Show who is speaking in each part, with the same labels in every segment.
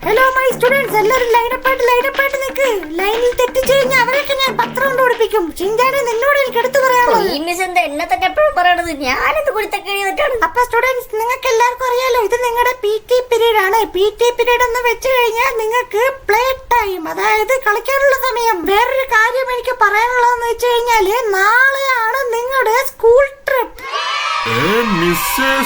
Speaker 1: Hello my students, എല്ലാവരും ലൈനപ്പായിട്ട് നിൽക്ക്. ലൈനിൽ തെറ്റിച്ച് കഴിഞ്ഞാൽ അവരൊക്കെ ഞാൻ പത്രം കൊണ്ട് പഠിപ്പിക്കും. ചിഞ്ചാനെ നിന്നോട് എനിക്ക് എടുത്തു പറയാനുള്ളത്.
Speaker 2: ഈ മിസ് എന്താ എന്നെ തന്നെ എപ്പോഴും പറയണത്? ഞാനെന്ത് കുരുത്തക്കേടിയിട്ടാണ്?
Speaker 1: അപ്പൊ സ്റ്റുഡൻസ്, നിങ്ങൾക്ക് എല്ലാവർക്കും അറിയാലോ, ഇത് നിങ്ങളുടെ PT പീരീഡ് ആണ്. PT പീരീഡ് എന്ന് വെച്ച് കഴിഞ്ഞാൽ നിങ്ങൾക്ക് പ്ലേ ടൈം, അതായത് കളിക്കാനുള്ള സമയം. വേറൊരു കാര്യം എനിക്ക് പറയാനുള്ളതെന്ന് വെച്ച് കഴിഞ്ഞാല്, നാളെയാണ് നിങ്ങളുടെ സ്കൂൾ ട്രിപ്പ്.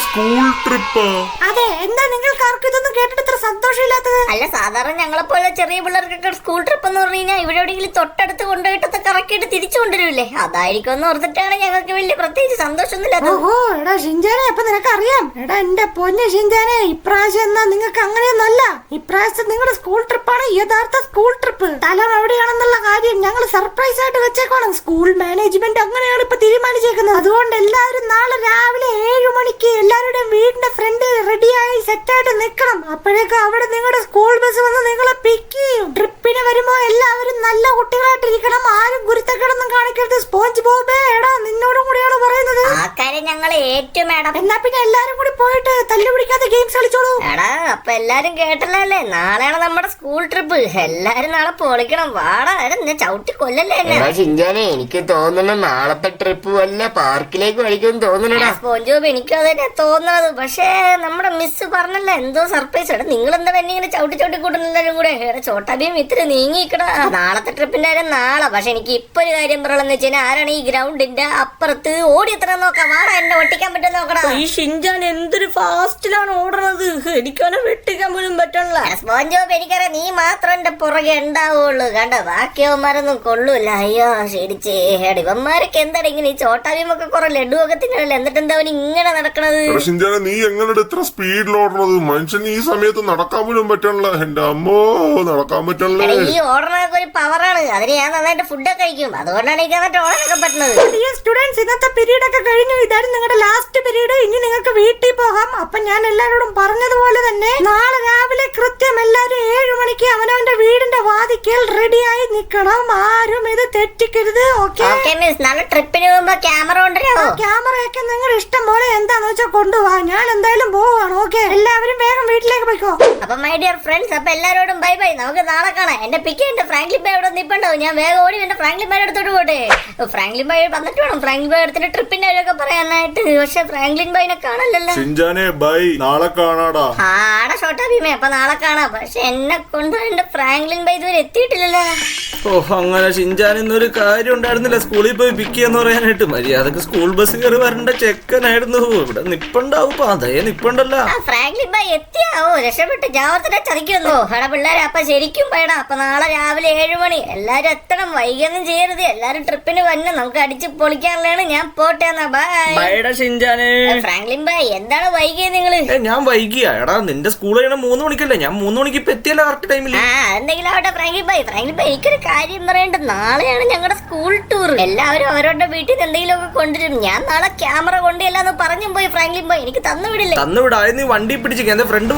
Speaker 3: School trip?
Speaker 1: അതെ, എന്താ നിങ്ങൾക്ക് ആർക്കും ഇതൊന്നും കേട്ടിട്ട് ഇത്ര സന്തോഷമില്ലാത്തത്?
Speaker 2: അല്ല, സാധാരണ ഞങ്ങളെ പോലെ ചെറിയ പിള്ളേർക്കൊക്കെ സ്കൂൾ ട്രിപ്പ് എന്ന് പറഞ്ഞു കഴിഞ്ഞാൽ ഇവിടെ എവിടെയെങ്കിലും തൊട്ടടുത്ത് കൊണ്ടുപോയിട്ടൊക്കെ കറക്കിയിട്ട് തിരിച്ചു കൊണ്ടുവരില്ലേ? അതായിരിക്കും എന്ന് ഓർത്തിട്ടാണ് ഞങ്ങൾക്ക് വലിയ പ്രത്യേകിച്ച് സന്തോഷമൊന്നുമില്ലാത്തത്.
Speaker 1: ഓഹോ, എടാ ഷിൻജാനെ, അപ്പൊ നിനക്കറിയാം. എടാ എന്റെ പൊന്ന് ഷിൻജാനെ, ഇപ്രാവശ്യം എന്നാ നിങ്ങൾക്ക് അങ്ങനെയൊന്നല്ല. ഇപ്രാവശ്യം നിങ്ങളുടെ സ്കൂൾ ട്രിപ്പാണ് യഥാർത്ഥ സ്കൂൾ ട്രിപ്പ്. സ്ഥലം എവിടെയാണെന്നുള്ള കാര്യം ഞങ്ങൾ സർപ്രൈസ് ആയിട്ട് വെച്ചേക്കോണം. സ്കൂൾ മാനേജ്മെന്റ് അങ്ങനെയാണ് ഇപ്പൊ തീരുമാനിച്ചേക്കുന്നത്. അതുകൊണ്ട് എല്ലാവരും നാളെ രാവിലെ 7 മണിക്ക് എല്ലാവരുടെയും വീടിന്റെ ഫ്രണ്ട് റെഡിയായി സെറ്റായിട്ട് നിൽക്കണം. അപ്പോഴേക്കും അവിടെ നിങ്ങളുടെ സ്കൂൾ ബസ് വന്ന് നിങ്ങളെ പിക്ക് ചെയ്യും. ട്രിപ്പിന് വരുമ്പോ എല്ലാവരും നല്ല കുട്ടികളായിട്ടിരിക്കണം. ആരും ഗുരുത്തക്കേടൊന്നും കാണിക്കരുത്. സ്പോഞ്ച് ബോബേ, എടാ നിന്നോടും കൂടിയാണ് പറയുന്നത്.
Speaker 2: ആ കാര്യം ഞങ്ങൾ ഏറ്റു മാഡം.
Speaker 1: എന്നാ പിന്നെ എല്ലാരും കൂടി പോയിട്ട് തല്ലുപിടിക്കാതെ ഗെയിംസ് കളിച്ചോളൂ.
Speaker 2: എടാ, അപ്പൊ എല്ലാരും കേട്ടല്ലേ? നാളെയാണ് നമ്മുടെ സ്കൂൾ ട്രിപ്പ്. എല്ലാരും നാളെ പൊളിക്കണം. വാടാ, എന്നെ ചവിട്ടി കൊല്ലല്ലേ എന്നെ.
Speaker 4: ചിഞ്ചാനെ, എനിക്ക് തോന്നുന്നു നാളത്തെ ട്രിപ്പ് വല്ല പാർക്കിലേക്ക് വലിക്കുമെന്ന് തോന്നുന്നടാ.
Speaker 2: സ്പോഞ്ചോബ്, എനിക്കും അതന്നെ തോന്നുന്നത്. പക്ഷേ നമ്മുടെ മിസ് പറഞ്ഞല്ലോ എന്തോ സർപ്രൈസ്. എടാ, നിങ്ങൾ എന്താ എന്നെ ഇങ്ങനെ ചവിട്ടി കൂട്ടുന്നെല്ലാരും കൂടെ? ചോട്ടാബിയും ഇത്തിരി നീങ്ങിക്കടാ. നാളത്തെ ട്രിപ്പിന്റെ കാര്യം നാളെ. പക്ഷെ എനിക്ക് ഇപ്പൊ ഒരു കാര്യം പറയണമെന്ന് വെച്ചാൽ, ആരാണ് ഈ ഗ്രൗണ്ടിന്റെ അപ്പുറത്ത് ഓടി എത്ര നോക്കാം. വാടാ, എന്നെ ഒട്ടിക്കാൻ പറ്റും നോക്കടാ.
Speaker 5: ഈ ഷിൻജാൻ എന്തൊരു ഫാസ്റ്റിലാണ് ഓടുന്നത്. എനിക്കവനെ വെട്ടിക്കാൻ പോലും പറ്റണില്ല.
Speaker 2: സ്പോഞ്ചോബ്, എനിക്കറിയാം നീ മാത്രം എന്റെ പുറകെ ഉണ്ടാവുള്ളൂ. കണ്ട, ബാക്കിയവന്മാരൊന്നും കൊള്ളൂല. അയ്യോ ശരിച്ചേ, ഇവന്മാരൊക്കെ എന്താണ് ഇങ്ങനെ? ഈ ചോട്ടാബിയുമൊക്കെ കുറെ ലഡുവൊക്കെ തിന്നണല്ലോ. എന്നിട്ട് എന്താ അവൻ ഇങ്ങനെ നടക്കണത്?
Speaker 3: നീ എങ്ങനെ ഇത്ര സ്പീഡിൽ ഓടുന്നത്? മനുഷ്യന് ഈ സമയത്ത് നടക്കാൻ പോലും പറ്റണല്ല. എന്റെ അമ്മോ, നടക്കാൻ പറ്റണല്ലേ.
Speaker 2: ഈ ഓടണൊക്കെ ഒരു പവറാണ്. അതിന് ഞാൻ നന്നായിട്ട് ഫുഡൊക്കെ കഴിക്കും. അതുകൊണ്ടാണ് എനിക്ക് എന്നിട്ട് ഓടാനൊക്കെ പറ്റുന്നത്.
Speaker 1: സ്റ്റുഡൻസ്, ഇന്നത്തെ പീരീഡ് ഒക്കെ കഴിഞ്ഞു. ഇതാണ് നിങ്ങളുടെ ലാസ്റ്റ് പീരീഡ്. ഇനി നിങ്ങൾക്ക് വീട്ടിൽ പോകാം. അപ്പൊ ഞാൻ എല്ലാവരോടും പറഞ്ഞതുപോലെ തന്നെ നാളെ രാവിലെ കൃത്യം എല്ലാവരും 7 മണിക്ക് അവനവന്റെ വീടിന്റെ വാതിക്കൽ റെഡിയായി നിൽക്കണം. ആരും ഇത് തെറ്റിക്കരുത്. ഓക്കെ
Speaker 2: മിസ്, നാളെ ട്രിപ്പിന് പോകുമ്പോ ക്യാമറ കൊണ്ടുവരാമോ?
Speaker 1: ക്യാമറയൊക്കെ നിങ്ങളുടെ ഇഷ്ടം പോലെ എന്താന്ന് വെച്ചാൽ കൊണ്ടുപോവാ. ഞാൻ എന്തായാലും പോവാണ്. ഓക്കെ, എല്ലാവരും വേഗം വീട്ടിലേക്ക് പോയിക്കോ.
Speaker 2: അപ്പൊ മൈ ഡിയർ ഫ്രണ്ട്സ്, അപ്പൊ എല്ലാവരോടും ബൈ ബൈ. നമുക്ക് നാളെ കാണാം. എന്റെ പിക്ക് എന്റെ ഫ്രാങ്ക്ലിൻ ബൈ അവിടെ നിൽപ്പുണ്ടാവും. ഞാൻ വേഗം ഓടി എന്റെ ഫ്രാങ്ക്ലിൻ ബൈ എടുത്തോട്ട് പോട്ടെ. ഫ്രാങ്ക്ലിൻ ബൈ വന്നിട്ട് വേണം ഫ്രാങ്ക്ലിൻ ബൈ എടുത്തിട്ട് ട്രിപ്പിന്റെ കാര്യമൊക്കെ പറയാനായിട്ട്. പക്ഷെ ഫ്രാങ്ക്ലിൻ ബൈനെ കാണല്ലോ.
Speaker 3: ചിഞ്ചാനെ ബൈ, നാളെ കാണാടാ.
Speaker 2: ആടാ ഷോട്ടാ ഭീമേ, അപ്പൊ നാളെ കാണാം. പക്ഷെ എന്നെ കൊണ്ട് എന്റെ ഫ്രാങ്ക്ലിൻ ബൈ ഇതുവരെ എത്തിയിട്ടില്ലല്ലോ.
Speaker 5: അങ്ങനെ ഷിൻജാൻ ഇന്നൊരു കാര്യം ഉണ്ടായിരുന്നില്ല, സ്കൂളിൽ പോയി പിക്ക് ചെയ്യാന്ന് പറയാനായിട്ട്. മര്യാദക്ക് സ്കൂൾ ബസ് കയറി വരേണ്ട ചെക്കനായിരുന്നു. ഇവിടെ നിപ്പുണ്ടാവും. അതേ നിപ്പുണ്ടല്ലോ.
Speaker 2: Franklin by എത്തിയാവോ? രക്ഷപ്പെട്ട് ജാവത്തിനെ ചതിക്കുന്നു. എടാ പിള്ളേരെ, അപ്പൊ ശരിക്കും പോയടാ. അപ്പൊ നാളെ രാവിലെ 7 മണി എല്ലാരും എത്തണം. വൈകിയൊന്നും ചെയ്യരുത്. എല്ലാരും ട്രിപ്പിന് വന്ന് നമുക്ക് അടിച്ച് പൊളിക്കാനുള്ളതാണ്. ഞാൻ പോട്ടെ എന്നാ. ബൈ
Speaker 5: ഷിൻജാനെ.
Speaker 2: ഫ്രാങ്ക്ലിൻ ബൈ, എന്താണ് വൈകിയത് നിങ്ങള്?
Speaker 5: ഞാൻ വൈകിയാ? എടാ, നിന്റെ സ്കൂൾ കഴിയണ 3 മണിക്കല്ലേ? ഞാൻ 3 മണിക്ക് ഇപ്പൊ എത്തിയല്ലോ കറക്റ്റ് ടൈമിൽ.
Speaker 2: എന്തെങ്കിലും ആവട്ടെ ഫ്രാങ്ക്ലിൻ ബൈ. എനിക്കൊരു കാര്യം പറയണ്ട. നാളെയാണ് ഞങ്ങളുടെ സ്കൂൾ ടൂർ. എല്ലാവരും അവരുടെ വീട്ടിൽ നിന്ന് എന്തെങ്കിലുമൊക്കെ കൊണ്ടുവരും. ഞാൻ നാളെ ക്യാമറ കൊണ്ടുവല്ലാന്ന് പറഞ്ഞും പോയി ഫ്രാങ്ക്ലിൻ ബൈ. എനിക്ക് തന്നുവിടില്ലേ?
Speaker 5: തന്നുവിടാ. നീ വണ്ടി പിടിച്ചിരിക്കുക. എന്റെ ഫ്രണ്ട്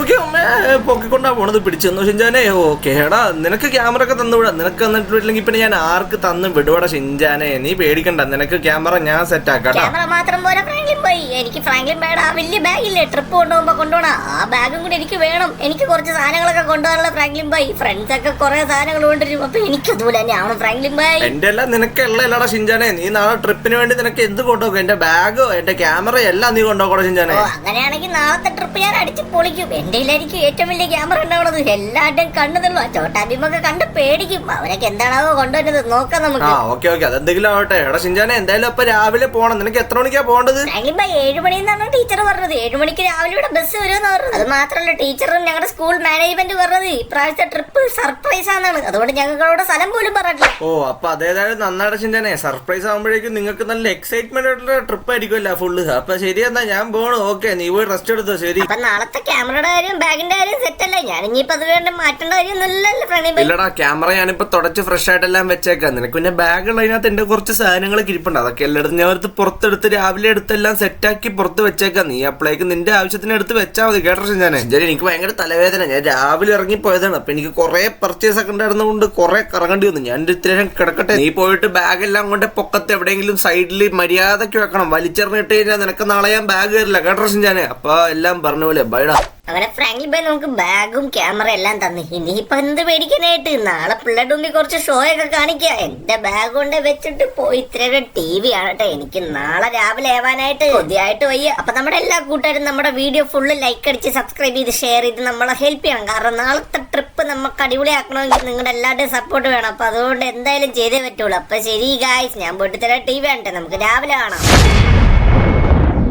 Speaker 5: പൊക്കിക്കൊണ്ടാ പോണത്. പിടിച്ചെന്നു ഷിൻജാനെ. ഓക്കെ, എടാ നിനക്ക് ക്യാമറ ഒക്കെ തന്നുവിടാ. നിനക്ക് തന്നിട്ടില്ലെങ്കിൽ പിന്നെ ഞാൻ ആർക്ക് തന്നു വിടുവാടാ ഷിൻജാനെ. നീ പേടിക്കണ്ട, നിനക്ക് ക്യാമറ ഞാൻ സെറ്റ് ആക്കാം.
Speaker 2: ക്യാമറ മാത്രം പോരാ ഫ്രാങ്ക്ലിൻ ബൈ. എനിക്ക് ഫ്രാങ്ക്ലിൻ ബൈയുടെ ആ വലിയ ബാഗില്ലേ ട്രിപ്പ് കൊണ്ടുപോകുമ്പോ കൊണ്ടുപോണ, ആ ബാഗും കൂടി എനിക്ക് വേണം. എനിക്ക് കുറച്ച് സാധനങ്ങളൊക്കെ കൊണ്ടുപോകാനുള്ള ഫ്രാങ്ക്ലിൻ ബൈ. ഫ്രണ്ട്സ് ഒക്കെ കുറെ സാധനങ്ങൾ കൊണ്ടുവരും. അപ്പൊ എനിക്ക് അതുപോലെ തന്നെ ആവണം ഫ്രാങ്ക്ലിൻ ബൈ.
Speaker 5: എന്റെ എല്ലാം നിനക്കല്ലടാ ഷിൻജാനെ. നീ നാളെ ട്രിപ്പിന് വേണ്ടി നിനക്ക് എന്ത് കൊണ്ടുപോകും? എന്റെ ബാഗോ എന്റെ ക്യാമറ എല്ലാം നീ കൊണ്ടുപോകണം ഷിൻജാനെ.
Speaker 2: അങ്ങനെയാണെങ്കിൽ നാളത്തെ ട്രിപ്പ് ഞാൻ അടിച്ച് പൊളിക്കും. എന്റെ കയ്യിലായിരിക്കും ഏറ്റവും വലിയ ക്യാമറ ഉണ്ടാവണത്. എല്ലാവരുടെയും കണ്ണുതള്ളു. ചോട്ടാബിമൊക്കെ കണ്ട് പേടിക്കും. അവരൊക്കെ എന്താണാവോ കൊണ്ടുവരുന്നത് നോക്കാം നമുക്ക്.
Speaker 5: ഓക്കെ, അതെന്തെങ്കിലും ആവട്ടെ. എടാ ഷിൻജാനെ, എന്തായാലും അപ്പൊ രാവിലെ പോണം. നിനക്ക് എത്ര മണിക്കാ പോകേണ്ടത്?
Speaker 2: ഫ്രാങ്ക്ലിൻ ബൈ 7 മണിന്നാണ് ടീച്ചർ പറഞ്ഞത്. 7 മണിക്ക് രാവിലെ ഇവിടെ ബസ് വരുമെന്ന് പറഞ്ഞത്. അത് മാത്രമല്ല, ടീച്ചറും ഞങ്ങളുടെ സ്കൂൾ മാനേജ്മെന്റ് പറഞ്ഞത് ഇപ്രാവശ്യത്തെ ട്രിപ്പ് സർപ്രൈസ് ആണെന്നാണ്. അതുകൊണ്ട് ഞങ്ങളുടെ സ്ഥലം പോലും പറഞ്ഞില്ല.
Speaker 5: അപ്പൊ അതേതായാലും നന്നായിട്ട് ഷിൻജാനെ. സർപ്രൈസ് ആകുമ്പോഴേക്കും നിങ്ങൾക്ക് നല്ല എക്സൈറ്റ്മെന്റ് ആയിട്ടുള്ള ട്രിപ്പ് ആയിരിക്കുമല്ലോ ഫുള്ള്. അപ്പൊ ശരി, എന്നാ ഞാൻ പോണു. ഓക്കെ, നീ പോയി റെസ്റ്റ് എടുത്തോ. ശരി.
Speaker 2: അപ്പൊ നാളത്തെ ക്യാമറയുടെ കാര്യം ബാഗിന്റെ കാര്യം സെറ്റ് അല്ലേ? ഞാൻ ഇനിയിപ്പോ അത് വേണ്ട മാറ്റേണ്ട കാര്യം ഒന്നുമില്ലല്ലോ ഫ്രാങ്ക്ലിൻ ബൈ.
Speaker 5: ഇല്ലടാ, ക്യാമറ ഞാനിപ്പോ തുടച്ച് ഫ്രഷ് ആയിട്ടെല്ലാം വെച്ചേക്കാം. നിനക്ക് പിന്നെ ബാഗുള്ള അതിനകത്ത് എന്റെ കുറച്ച് സാധനങ്ങളൊക്കെ ഇരിപ്പുണ്ട്. അതൊക്കെ എല്ലായിടത്തും ഞാൻ പുറത്തെടുത്ത് രാവിലെ എടുത്തെല്ലാം സെറ്റാക്കി പുറത്ത് വെച്ചേക്കാം. നീ അപ്പോഴേക്ക് നിന്റെ ആവശ്യത്തിന് എടുത്ത് വെച്ചാൽ മതി. കേട്ടോ ഷിൻജാനെ? എനിക്ക് ഭയങ്കര തലവേദന. ഞാൻ രാവിലെ ഇറങ്ങി പോയതാണ്. അപ്പൊ എനിക്ക് കുറെ പർച്ചേസ് ഒക്കെ ഉണ്ടായിരുന്നതുകൊണ്ട് കുറെ കറങ്ങേണ്ടി വന്നു. ഞാൻ ഇത്രയും കിടക്കട്ടെ. നീ പോയിട്ട് ബാഗെല്ലാം കൊണ്ട് പൊക്കത്ത് എവിടെയെങ്കിലും സൈഡിൽ മര്യാദക്ക് വെക്കണം. വലിച്ചെറിഞ്ഞിട്ട് കഴിഞ്ഞാൽ നിനക്ക് നാളെ ഞാൻ ബാഗ് തരില്ല. കേട്ടോ ഷിൻജാനെ? അപ്പൊ എല്ലാം പറഞ്ഞ പോലെ ബൈഡാ.
Speaker 2: അങ്ങനെ ഫ്രാങ്ക്ലിൻ ബൈ നമുക്ക് ബാഗും ക്യാമറ എല്ലാം തന്നു. ഇനിയിപ്പൊ എന്ത് പേടിക്കാനായിട്ട്, നാളെ പിള്ളേരുടെ മുമ്പിൽ കുറച്ച് ഷോ ഒക്കെ കാണിക്കുക. എന്റെ ബാഗ് കൊണ്ട് വെച്ചിട്ട് പോയി ഇത്രയുടെ TV ആണട്ടെ. എനിക്ക് നാളെ രാവിലെ ആവാനായിട്ട് കൊതിയായിട്ട് വയ്യ. അപ്പൊ നമ്മുടെ എല്ലാ കൂട്ടുകാരും നമ്മുടെ വീഡിയോ ഫുള്ള് ലൈക്ക് അടിച്ച് സബ്സ്ക്രൈബ് ചെയ്ത് ഷെയർ ചെയ്ത് നമ്മളെ ഹെൽപ്പ് ചെയ്യണം. കാരണം നാളത്തെ ട്രിപ്പ് നമുക്ക് അടിപൊളിയാക്കണമെങ്കിൽ നിങ്ങളുടെ എല്ലാവരുടെയും സപ്പോർട്ട് വേണം. അപ്പൊ അതുകൊണ്ട് എന്തായാലും ചെയ്തേ പറ്റുള്ളൂ. അപ്പൊ ശരി ഗായ്സ്, ഞാൻ പോയിട്ട് തരാം TV ആണട്ടെ, നമുക്ക് രാവിലെ കാണാം.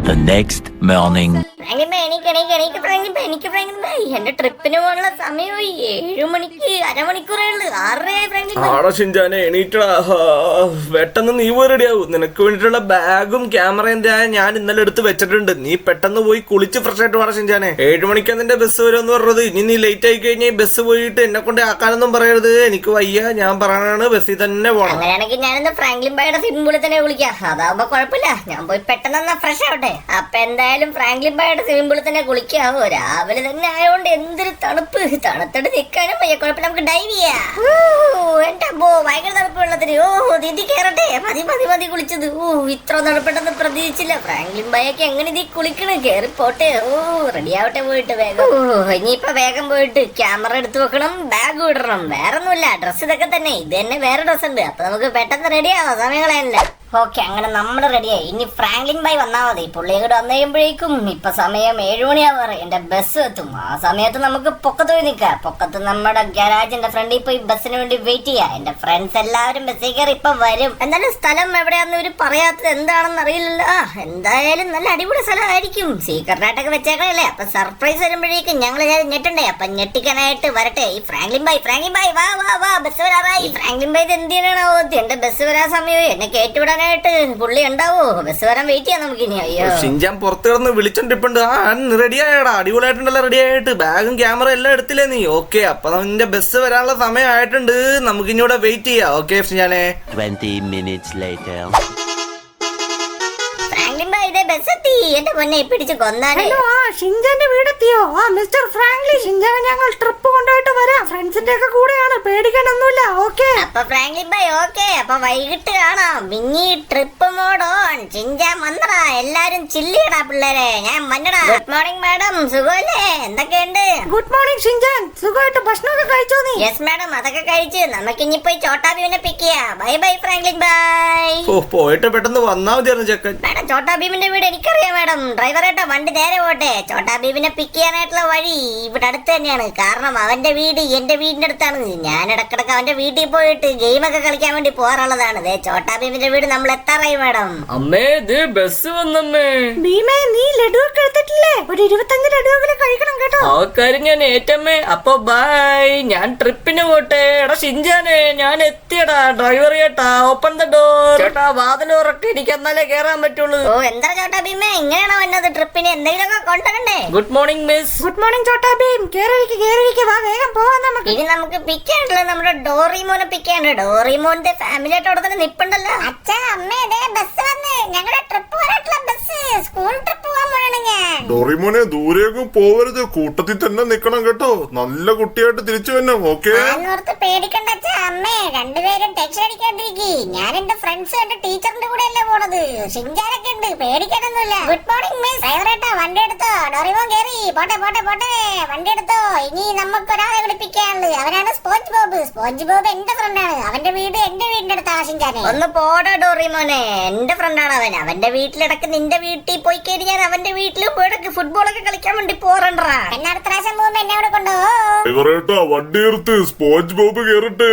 Speaker 6: The next morning.
Speaker 2: എന്റെ ട്രിപ്പിന് പോകാനുള്ള സമയമായി. 7 മണിക്ക് അരമണിക്കൂറേ ഉള്ളു. 6:30
Speaker 5: ആടോ ഷിൻജാനെ എണീറ്റടാ. പെട്ടെന്ന് നീ പോയി റെഡിയാവും. നിനക്ക് വേണ്ടിട്ടുള്ള ബാഗും ക്യാമറയും ഞാൻ ഇന്നലെ എടുത്ത് വെച്ചിട്ടുണ്ട്. നീ പെട്ടെന്ന് പോയി കുളിച്ച് ഫ്രഷ് ആയിട്ട് വേണം ഷിൻജാനെ. 7 മണിക്കാണ് നിന്റെ ബസ് വരുമെന്ന് പറഞ്ഞത്. ഇനി നീ ലേറ്റ് ആയി കഴിഞ്ഞാൽ ബസ് പോയിട്ട് എന്നെ കൊണ്ട് ആക്കാനൊന്നും പറയരുത്. എനിക്ക് വയ്യ, ഞാൻ പറയാനാണ് ബസ്സിൽ തന്നെ പോണം.
Speaker 2: അങ്ങനെയാണെങ്കിൽ ഞാനിന്ന് ഫ്രാങ്ക്ലിൻ ബൈയുടെ സ്വിമ്മിംഗ് പൂളിൽ തന്നെ വിളിക്കാം. അതാവുമ്പോ കുഴപ്പമില്ല, ഞാൻ പോയി പെട്ടെന്ന് ഫ്രഷ് ആവട്ടെ. അപ്പൊ എന്തായാലും ഫ്രാങ്ക്ലിൻ ബൈയുടെ സ്വിമ്മിംഗ് പൂളിൽ തന്നെ കുളിക്കാവോ. രാവിലെ തന്നെ ആയതുകൊണ്ട് എന്തൊരു തണുപ്പ്. തണുത്തോട്ട് നിൽക്കാനും വയ്യ. കുഴപ്പമില്ല, നമുക്ക് ഡൈവ് ചെയ്യാം. എന്റെ അമ്മോ, ഭയങ്കര തണുപ്പ് വെള്ളത്തിന്. ദീദി കേറട്ടെ. മതി കുളിച്ചത്. ഇത്ര തണുപ്പെട്ടെന്ന് പ്രതീക്ഷിച്ചില്ല. ഫ്രാങ്ക്ലിൻ ബൈയൊക്കെ എങ്ങനെ ഇതി കുളിക്കണ്. കേറി പോട്ടെ. റെഡി ആവട്ടെ പോയിട്ട് വേഗം. ഇനിയിപ്പൊ വേഗം പോയിട്ട് ക്യാമറ എടുത്തു വെക്കണം, ബാഗ് ഇടണം. വേറെ ഒന്നുമില്ല, ഡ്രസ് ഇതൊക്കെ തന്നെ. ഇത് തന്നെ വേറെ ഡ്രസ് ഉണ്ട്. അപ്പൊ നമുക്ക് പെട്ടെന്ന് റെഡി ആവാം, സമയങ്ങളല്ല. ഓക്കെ, അങ്ങനെ നമ്മൾ റെഡിയായി. ഇനി ഫ്രാങ്ക്ലിൻ ബൈ വന്നാ മതി. പുള്ളി കൂടെ വന്നു കഴിയുമ്പോഴേക്കും ഇപ്പൊ സമയം 7 മണിയാവാറ്. എന്റെ ബസ് എത്തും. ആ സമയത്ത് നമുക്ക് പൊക്കത്ത് പോയി നിൽക്കാം. പൊക്കത്ത് നമ്മുടെ ഗരാജിന്റെ ഫ്രണ്ടിൽ പോയി ബസ്സിന് വേണ്ടി വെയിറ്റ് ചെയ്യാം. എന്റെ ഫ്രണ്ട്സ് എല്ലാവരും ബസ്സിൽ കയറി ഇപ്പൊ വരും. എന്നാലും സ്ഥലം എവിടെയാന്ന് ഇവര് പറയാത്തത് എന്താണെന്ന് അറിയില്ലല്ലോ. എന്തായാലും നല്ല അടിപൊളി സ്ഥലമായിരിക്കും. സീക്രട്ടായിട്ടൊക്കെ വെച്ചേക്കണല്ലേ. അപ്പൊ സർപ്രൈസ് വരുമ്പോഴേക്കും ഞങ്ങൾ ഞെട്ടണ്ടേ. അപ്പൊ ഞെട്ടിക്കാനായിട്ട് വരട്ടെ ഈ ഫ്രാങ്ക്ലിൻ ബൈ. വാ ബസ് വരാറായി. ഫ്രാങ്ക്ലിൻ ബൈ ഇത് എന്ത് ചെയ്യാനാണോ? എന്റെ ബസ് വരാൻ സമയമായി. എന്നെ കയറ്റിവിടാൻ പുള്ളി ഉണ്ടാവോ? ബസ് വരാൻ വെയിറ്റ് ചെയ്യാം നമുക്ക് ഇനി. അയ്യോ,
Speaker 5: ഷിൻജാൻ പുറത്ത് കിടന്ന് വിളിച്ചോണ്ടിപ്പുണ്ട്. റെഡി ആയടാ, അടിപൊളിയായിട്ടുണ്ടല്ലോ. റെഡി ആയിട്ട് ബാഗും ക്യാമറ എല്ലാം എടുത്തില്ലേ നീ? ഓക്കെ, അപ്പൊ നിന്റെ ബസ് വരാനുള്ള സമയം ആയിട്ടുണ്ട്. നമുക്ക് ഇനി ഇവിടെ വെയിറ്റ് ചെയ്യാം. ഓക്കെ ഷിൻജാനെ.
Speaker 6: 20 minutes later.
Speaker 2: ബസ്സെത്തി. എന്റെ പൊന്നെ പിടിച്ച് കൊന്നാനേ.
Speaker 1: ഹലോ, ഷിൻജാന്റെ വീടെത്തിയോ? മിസ്റ്റർ ഫ്രാങ്ക്ലിൻ, ഷിൻജാനെ ഞങ്ങൾ ട്രിപ്പ് കൊണ്ടുപോയിട്ട് വരാം. ഫ്രണ്ട്സിന്റെ ഒക്കെ കൂടെയാണ്, പേടിക്കാനൊന്നുമില്ല. ഓക്കെ
Speaker 2: അപ്പൊ ഫ്രാങ്ക്ലിൻ ബൈ ഓക്കെ. അപ്പൊ വൈകിട്ട് കാണാം. Mini trip mode on. Shinchan വന്നടാ, എല്ലാരും ചില്ലിയടാ പിള്ളേരെ. ഞാൻ വന്നടാ. ഗുഡ് മോർണിംഗ് മാഡം, സുഖമല്ലേ? എന്തൊക്കെയുണ്ട്?
Speaker 1: Good morning ഷിൻജാൻ. സുഖമായിട്ട് ഭക്ഷണമൊക്കെ കഴിച്ചോ നീ?
Speaker 2: യെസ് മാഡം, അതൊക്കെ കഴിച്ച്. നമുക്ക് ഇനി പോയി ചോട്ടാ ഭീമിനെ പിക്ക് ചെയ്യാം. Bye Franklin bye.
Speaker 5: പോയിട്ട് പെട്ടെന്ന് വന്നാ മതിയായിരുന്നു ചെക്കൻ.
Speaker 2: മാഡം, ചോട്ടാ ഭീമിന്റെ വീട് എനിക്കറിയാം മാഡം. ഡ്രൈവറേട്ടോ, വണ്ടി നേരെ പോട്ടെ. ചോട്ടാ ഭീമിനെ പിക്ക് ചെയ്യാനായിട്ടുള്ള വഴി ഇവിടെ അടുത്ത് തന്നെയാണ്. കാരണം അവന്റെ വീട് എന്റെ വീടിന്റെ അടുത്താണ്. ഞാൻ ഇടക്കിടക്ക് അവന്റെ വീട്ടിൽ പോയിട്ട് ഗെയിമൊക്കെ കളിക്കാൻ വേണ്ടി പോകാറുള്ളതാണ്. ചോട്ടാ ഭീമിന്റെ വീട് നമ്മൾ എത്താറായി മാഡം.
Speaker 7: അമ്മേ, ബസ് വന്നമ്മേ.
Speaker 1: ഭീമേ, നീ ലഡു ഒക്കെ എടുത്തിട്ടില്ലേ? ഒരു 25 ലഡുവെങ്കിലും കഴിക്കണം കേട്ടോ.
Speaker 7: ആ കാര്യം ഞാൻ ഏറ്റമ്മേ. അപ്പൊ ബൈ, ഞാൻ ട്രിപ്പിന് പോട്ടെ. എടാ ഷിൻജാനെ, ഞാൻ എത്തിയടാ. ഡ്രൈവർ ചേട്ടാ, ഓപ്പൺ ദ ഡോർ. ചേട്ടാ, വാതിൽ ഉറക്കെ, എനിക്ക് എന്നാലേ കേറാൻ പറ്റുള്ളൂ.
Speaker 2: എന്താ ചോട്ടാ ഭീമേ ഇങ്ങനെയാണോ വന്നത്? ട്രിപ്പിന് എന്തെങ്കിലുമൊക്കെ കൊണ്ടുവരണ്ടേ?
Speaker 7: Good morning miss.
Speaker 1: Good morning Chhota Bheem. കേറിയിരിക്കെ, വാ വേഗം പോവാം നമുക്ക്.
Speaker 2: ഇനി നമുക്ക് പിക്ക് ചെയ്യാനുള്ളത് നമ്മുടെ ഡോറിമോനെ പിക്ക് ചെയ്യാനുണ്ട്. ഡോറിമോന്റെ ഫാമിലി ആയിട്ട് അവിടെ തന്നെ നിപ്പുണ്ടല്ലോ. അച്ഛാ, അമ്മേ, ബസ് വന്ന്. ഞങ്ങളുടെ ട്രിപ്പ് വരാനുള്ള ബസ്. സ്കൂൾ ട്രിപ്പ് പോകാൻ പോവാണ് ഞാൻ.
Speaker 3: ഡോറിമോനെ, ദൂരേക്കും പോവരുത്. കൂട്ടത്തിൽ തന്നെ നിക്കണം കേട്ടോ. നല്ല കുട്ടിയായിട്ട് തിരിച്ചു വരണം. ഓക്കെ,
Speaker 2: ഓർത്ത് പേടിക്കണ്ട അച്ഛാ. അമ്മേ, രണ്ടുപേരും ടെൻഷൻ അടിക്കാണ്ടിരിക്കി. ഞാൻ എന്റെ ഫ്രണ്ട്സ് എന്റെ ടീച്ചറിന്റെ കൂടെ അല്ലേ പോണത്. ഷിൻജാനൊക്കെ ഉണ്ട്, പേടിക്കാനൊന്നുമില്ല. Good morning miss. ഡ്രൈവറേട്ടാ, വണ്ടി എടുത്തോ. ഡോറിമോൻ കേറി. പോട്ടെ. വണ്ടി എടുത്തോ. ഇനി നമുക്ക് ഒരാളെ വിളിപ്പിക്കാനുള്ളത്. അവനാണ് സ്പോഞ്ച് ബോബ്. സ്പോഞ്ച് ബോബ് എന്റെ ഫ്രണ്ടാണ്. അവന്റെ വീട് എന്റെ വീടിന്റെ അടുത്താണ് ഷിൻജാനെ. ഒന്ന് പോടാ ഡോറിമോനെ, എന്റെ ഫ്രണ്ടാണ് അവൻ. അവന്റെ വീട്ടിലിടക്ക് നിന്റെ വീട്ടിൽ പോയി കഴിഞ്ഞ് ഞാൻ അവന്റെ വീട്ടിൽ പോയിടക്ക് ഫുട്ബോളൊക്കെ കളിക്കാൻ വേണ്ടി പോറണ്ടാ. എന്നെ അടുത്ത പ്രാവശ്യം പോകുമ്പോ എന്നെ അവിടെ കൊണ്ടുപോ.
Speaker 3: വണ്ടി എടുത്ത് സ്പോഞ്ച് ബോബ് കേറട്ടെ.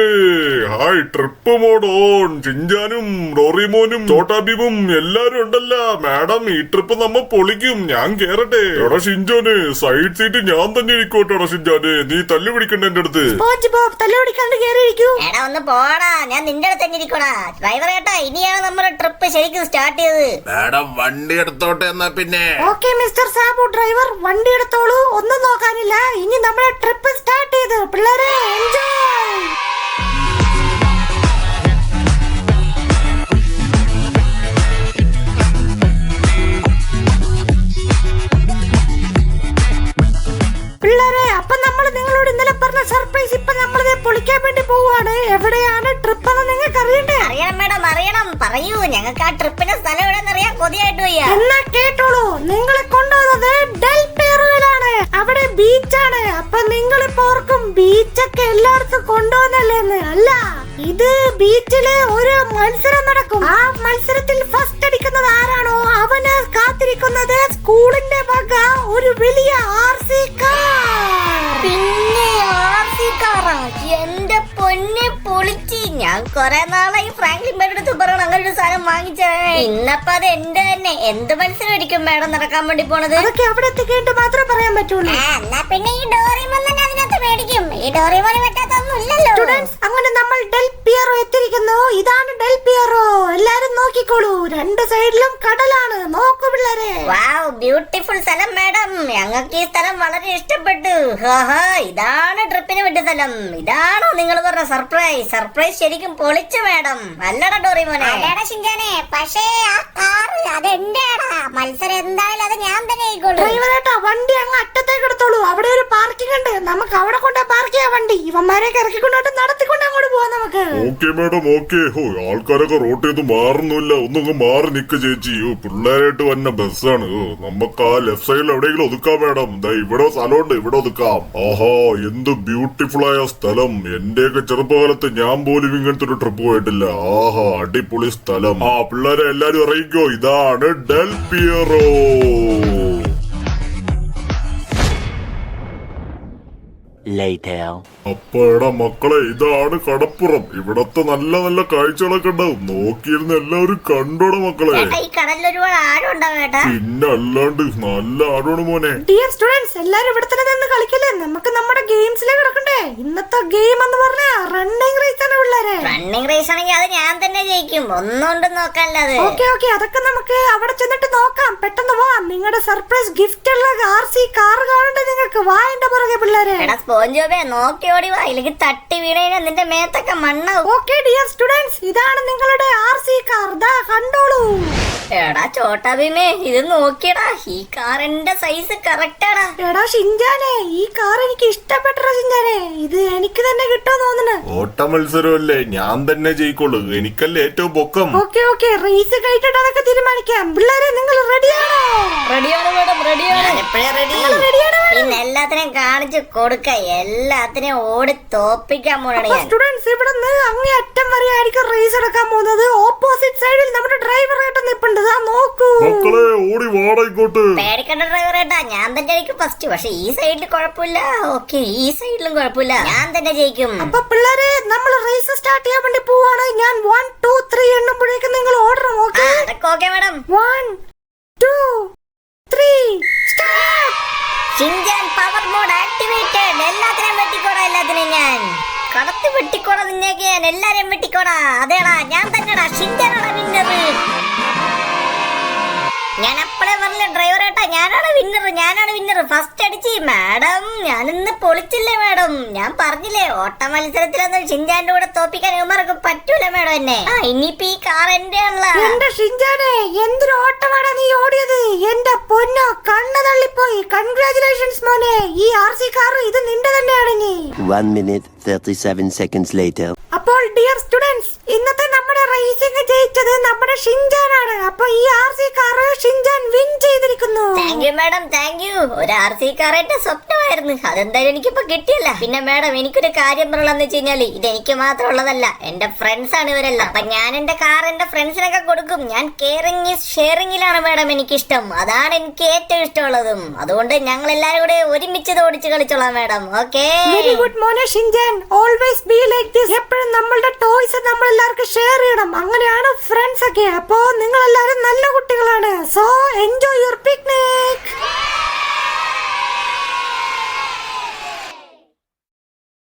Speaker 3: Hi, trip mode on. ചിഞ്ചാനും ഡോറിമോനും ചോട്ടാ ഭീമും എല്ലാരും ഉണ്ടല്ലോ. മാഡം, ഈ ട്രിപ്പ് നമ്മ പൊളിക്കും. ഞാൻ കേറട്ടെ. എടാ ഷിൻജോന്, സൈഡ് സീറ്റ് ഞാൻ തന്നെ ഇരിക്കോട്ടെ. എടാ ഷിൻജാന്, നീ തല്ലു പിടിക്കണ്ട എന്റെ അടുത്ത്.
Speaker 1: സ്പോഞ്ച് ബോബ്, തല്ലുപിടിക്കാണ്ട് കേറിയിരിക്കൂ.
Speaker 2: എടാ, ഒന്ന് പോടാ. ഞാൻ നിന്റെ അടുത്ത് തന്നെ ഇരിക്കോടാ. ഡ്രൈവർ ഏട്ടാ, ഇനിയാണ് നമ്മുടെ ട്രിപ്പ് ശരിക്കും സ്റ്റാർട്ട് ചെയ്തത്.
Speaker 3: മാഡം, വണ്ടി എടുത്തോട്ടെ എന്നാ പിന്നെ.
Speaker 1: ഓക്കെ മിസ്റ്റർ സാബു ഡ്രൈവർ, വണ്ടി എടുത്തോളൂ. ഒന്നും നോക്കാനില്ല. ഇനി നമ്മുടെ ട്രിപ്പ് സ്റ്റാർട്ട് ചെയ്ത് പിള്ളേരെ എൻജോയ്. പിള്ളേരെ, അപ്പൊ നമ്മൾ നിങ്ങളോട് ഇന്നലെ പറഞ്ഞ സർപ്രൈസ് ഇപ്പൊ നമ്മളിത് പൊളിക്കാൻ വേണ്ടി പോവാണ്. എവിടെയാണ് ട്രിപ്പ് എന്ന് നിങ്ങൾക്ക് അറിയണ്ടേ?
Speaker 2: അറിയണം മാഡം, അറിയണം. പറയൂ, ഞങ്ങൾക്ക് ആ ട്രിപ്പിന്റെ സ്ഥലം എവിടെയെന്ന് അറിയാൻ കൊതിയായിട്ട് വയ്യ.
Speaker 1: എന്നാ കേട്ടോളൂ. നിങ്ങളെ കൊണ്ടുപോകുന്നത് ഡെൽ പേറോയിലാണ്. അവിടെ ബീച്ചാണ്. അപ്പൊ നിങ്ങളിപ്പോ ഓർക്കും ബീച്ചൊക്കെ എല്ലായിടത്തും കൊണ്ടുവന്നല്ലേന്ന്. അല്ല, ഇത് ബീച്ചില് ഒരു മത്സരം നടക്കും. ആ മത്സരത്തിൽ ഫസ്റ്റ് അടിക്കുന്നത് ആരാണോ അവന് കാത്തിരിക്കുന്നത് സ്കൂളിന്റെ വക ഒരു വലിയ RC കാർ.
Speaker 2: പിന്നെ RC കാറാ? എന്റെ പൊന്നെ പൊളിച്ച്. ഞാൻ കൊറേ നാളായി ഫ്രാങ്ക്ലിൻ മേഡം അടുത്ത് പറയണം അങ്ങനെ ഒരു സാധനം വാങ്ങിച്ചേ. ഇന്നപ്പോ അത് എന്റെ തന്നെ. എന്ത് മത്സരം ആയിരിക്കും മേഡം നടക്കാൻ വേണ്ടി പോണത്?
Speaker 1: അതൊക്കെ അവിടെ എത്തിക്കേണ്ടി മാത്രമേ പറയാൻ പറ്റുള്ളൂ.
Speaker 2: എന്നാ പിന്നെ ഈ ഡോറിമോൻ തന്നെ അതിനകത്ത് മേടിക്കും. ഈ ഡോറിമോന് പറ്റാത്തൊന്നും ഇല്ലല്ലോ.
Speaker 1: സ്റ്റുഡൻസ്, അങ്ങനെ നമ്മൾ ഡെൽ പിയറോ എത്തിയിരിക്കുന്നു. ഇതാണ് ഡെൽ പിയറോ. എല്ലാരും നോക്കിക്കോളൂ, രണ്ട് സൈഡിലും കടലാണ്. നോക്കൂ പിള്ളേരെ.
Speaker 2: വാവ്, ബ്യൂട്ടിഫുൾ സ്ഥലം മേഡം. ഞങ്ങൾക്ക് ഈ സ്ഥലം വളരെ ഇഷ്ടപ്പെട്ടു. ഇതാണ് ട്രിപ്പിന് വേണ്ട സ്ഥലം. ഇതാണോ നിങ്ങൾ പറഞ്ഞ സർപ്രൈസ്? സർപ്രൈസ് ശരിക്കും പൊളിച്ചു മേഡം. അല്ലടാ ഡോറിമോനെ? പക്ഷേ ആ കാർ അതെന്റെടാ. മത്സരം എന്തായാലും അത് ഞാൻ തന്നെ ആയിക്കോളൂ.
Speaker 1: ഡ്രൈവറേട്ടാ, വണ്ടി അങ്ങ് അറ്റത്തേക്ക് എടുത്തോളൂ. അവിടെ ഒരു പാർക്കിംഗ് ഉണ്ട്. നമുക്ക് അവിടെ കൊണ്ടേ പാർക്ക് ചെയ്യാം വണ്ടി. ഇവന്മാരെ ഇറക്കിക്കൊണ്ടോട്ട് നടത്തിക്കൊണ്ട് അങ്ങോട്ട് പോവാം നമുക്ക്.
Speaker 3: Okay madam, okay. ആൾക്കാരൊക്കെ റോട്ട് ചെയ്ത് മാറുന്നില്ല. ഒന്നങ്ങ് മാറി നിക്ക് ചേച്ചി. പിള്ളേരായിട്ട് വന്ന ബസ്സാണ്. നമുക്ക് ആ ലെഫ്റ്റ് സൈഡിൽ എവിടെയെങ്കിലും ഒതുക്കാം മാഡം. ഇവിടെ സ്ഥലമുണ്ട്, ഇവിടെ ഒതുക്കാം. ആഹാ, എന്ത് ബ്യൂട്ടിഫുൾ ആയ സ്ഥലം. എന്റെയൊക്കെ ചെറുപ്പകാലത്ത് ഞാൻ പോലും ഇങ്ങനത്തെ ഒരു ട്രിപ്പ് പോയിട്ടില്ല. ആഹാ, അടിപൊളി സ്ഥലം. ആ പിള്ളേരെ എല്ലാരും ഇറങ്ങിക്കോ. ഇതാണ് ഡെൽ പിയറോ.
Speaker 6: Later.
Speaker 3: അപ്പൊ എടാ മക്കളെ, ഇതാണ് കടപ്പുറം. ഇവിടത്തെ നല്ല നല്ല കാഴ്ചകളൊക്കെ ഉണ്ടാവും. നോക്കിയിരുന്ന എല്ലാവരും കണ്ടോടെ മക്കളെ.
Speaker 2: ഈ കടലിൽ ഒരുപാട് ആഴമുണ്ടാവും കേട്ടാ.
Speaker 3: പിന്നെ അല്ലാണ്ട് നല്ല ആടാണ് മോനെ.
Speaker 1: ഡിയർ സ്റ്റുഡൻസ്, എല്ലാരും ഇവിടെ തന്നെ നിന്ന് കളിക്കില്ലേ? നമുക്ക് നമ്മുടെ ഗെയിംസിലേക്ക് കിടക്കണ്ടേ? ഇന്നത്തെ ഗെയിം എന്ന് പറഞ്ഞാ റണ്ണിങ് റേസ് ആണ് പിള്ളേരെ.
Speaker 2: റണ്ണിങ് റേസ് ആണെങ്കിൽ അത് ഞാൻ തന്നെ ജയിക്കും. ഒന്നുകൊണ്ടും നോക്കാനല്ലാതെ.
Speaker 1: ഓക്കെ, അതൊക്കെ നമുക്ക് അവിടെ ചെന്നിട്ട് നോക്കാം. പെട്ടെന്ന് വാ. നിങ്ങളുടെ സർപ്രൈസ് ഗിഫ്റ്റ് ഉള്ള RC കാർ കാണണ്ടേ നിങ്ങൾക്ക്? വാ എന്റെ പുറകെ പിള്ളേരെ.
Speaker 2: എടാ സ്പോഞ്ചോബേ, നോക്കി ഓടി വാ, ഇല്ലെങ്കിൽ തട്ടി വീണേനെ നിന്റെ മേത്തൊക്കെ മണ്ണാവും.
Speaker 1: ഓക്കെ ഡിയർ സ്റ്റുഡൻസ്, ഇതാണ് നിങ്ങളുടെ RC കാർ. ദാ കണ്ടോളൂ.
Speaker 2: എടാ ചോട്ടാ ഭീമേ, ഇത് നോക്കിയടാ. ഈ കാറിന്റെ സൈസ് കറക്റ്റാടാ.
Speaker 1: എടാ ഷിൻജാനെ, ഈ കാർ എനിക്ക് ഇഷ്ടപ്പെട്ട ഷിൻജാനെ. ഇത് എനിക്ക് തന്നെ കിട്ടുമെന്ന് തോന്നുന്നു.
Speaker 3: ഓട്ട മത്സരമല്ലേ, ഞാൻ തന്നെ ജയിക്കുള്ളൂ. എനിക്കല്ലേ ഏറ്റവും പൊക്കം.
Speaker 1: ഓക്കെ, റേസ് കഴിഞ്ഞിട്ട് അതൊക്കെ തീരുമാനിക്കാം. പിള്ളേരെ, നിങ്ങൾ റെഡിയാണോ?
Speaker 7: റെഡിയാണ് മേഡം, റെഡിയാണ്.
Speaker 2: എപ്പോഴേ റെഡി. പിന്നെ എല്ലാത്തിനെയും കാണിച്ചു കൊടുക്ക. എല്ലാത്തിനെയും ഓടി തോപ്പിക്കാൻ പോണാണ് ഞാൻ.
Speaker 1: സ്റ്റുഡൻസ്, ഇവിടുന്ന് അങ്ങേ അറ്റം വരെ ആയിരിക്കും റേസ് എടുക്കാൻ പോകുന്നത്. ഓപ്പോസിറ്റ് സൈഡിൽ നമ്മുടെ ഡ്രൈവർ ആയിട്ട് നിൽപ്പുണ്ട്. നോക്കൂ
Speaker 3: മക്കളെ, ഓടി വാടകോട്ട്.
Speaker 2: പേടിക്കണ്ട ഡ്രൈവർ ഏട്ടാ, ഞാൻ തന്നെ ആയിരിക്കും ഫസ്റ്റ്. പക്ഷെ ഈ സൈഡിൽ കുഴപ്പമില്ല. ഓക്കെ, ഈ സൈഡിലും കുഴപ്പമില്ല. ഞാൻ തന്നെ ജയിക്കും.
Speaker 1: അപ്പൊ പിള്ളേരെ, നമ്മൾ റേസ് സ്റ്റാർട്ട് ചെയ്യാൻ വേണ്ടി പോവാണ്. ഞാൻ 1 2 3 എണ്ണുമ്പോഴേക്കും നിങ്ങൾ ഓടണം. ഓക്കെ?
Speaker 2: അതൊക്കെ okay madam.
Speaker 1: 1 2 3 start.
Speaker 2: Shinchan power mode activated. എല്ലാത്തിനെയും വെട്ടിക്കോടാ. എല്ലാത്തിനെയും ഞാൻ കടത്തി വെട്ടിക്കോടാ. നിന്നേക്ക് ഞാൻ എല്ലാരെയും വെട്ടിക്കോടാ. അതേടാ, ഞാൻ തന്നെടാ. ഷിൻജാനാണ് വിന്നർ. ഞാൻ അപ്പളെ പറഞ്ഞ ഡ്രൈവർ ഏട്ടാ, ഞാനാണ് വിന്നർ. ഫസ്റ്റ് അടിച്ച് മാഡം. ഞാനിന്ന് പൊളിച്ചില്ലേ മാഡം? ഞാൻ പറഞ്ഞില്ലേ, ഓട്ട മത്സരത്തിലൊന്നും ഷിൻജാന്റെ കൂടെ തോപ്പിക്കാൻ ഇവന്മാർക്ക് പറ്റൂല മാഡം എന്നെ. ഇനിയിപ്പോ ഈ കാർ എന്റെ ആണല്ലോ.
Speaker 1: എന്റെ ഷിൻജാനെ, എന്തൊരു ഓട്ടമാണ് നീ ഓടിയത്. എന്റെ പൊന്നോ, കണ്ണ് തള്ളിപ്പോയി. കൺഗ്രാചുലേഷൻസ് മോനെ. ഈ RC കാർ ഇത് നിന്റെ തന്നെയാണ്. നീ
Speaker 6: 1 minute 37 seconds later.
Speaker 1: അപ്പോൾ ഡിയർ സ്റ്റുഡൻസ്, ഇന്നത്തെ നമ്മുടെ റേസിംഗ് ജയിച്ചത് നമ്മുടെ ഷിൻജാനാണ്. അപ്പൊ ഈ RC കാർ ഷിൻജാൻ വിൻ ചെയ്തിരിക്കുന്നു.
Speaker 2: Thank you madam, thank you. ഒരു RC കാർ എന്റെ സ്വപ്നമായിരുന്നു. അതെന്തായാലും എനിക്കിപ്പോ കിട്ടിയല്ല. പിന്നെ മാഡം, എനിക്കൊരു കാര്യം പറയാന്ന് വെച്ച് കഴിഞ്ഞാല്, ഇത് എനിക്ക് മാത്രമുള്ളതല്ല, എന്റെ ഫ്രണ്ട്സ് ആണ് ഇവരെല്ലാം. അപ്പൊ ഞാൻ എന്റെ കാർ എന്റെ ഫ്രണ്ട്സിനൊക്കെ കൊടുക്കും. ഞാൻ കെയറിംഗ് ഈസ് ഷെയറിംഗിലാണ് മാഡം എനിക്കിഷ്ടം. അതാണ് എനിക്ക് ഏറ്റവും ഇഷ്ടമുള്ളതും. അതുകൊണ്ട് ഞങ്ങൾ എല്ലാരും കൂടെ ഒരുമിച്ച് ഓടിച്ച് കളിച്ചോളാം മാഡം. ഓക്കെ?
Speaker 1: വെരി ഗുഡ് മോനെ ഷിൻജാൻ. Always be like this. എപ്പോഴും നമ്മളുടെ ടോയ്സ് നമ്മൾ എല്ലാവർക്കും ഷെയർ ചെയ്യണം. അങ്ങനെയാണ് ഫ്രണ്ട്സ് ഒക്കെ. അപ്പോ നിങ്ങൾ എല്ലാവരും നല്ല കുട്ടികളാണ്. So enjoy your picnic.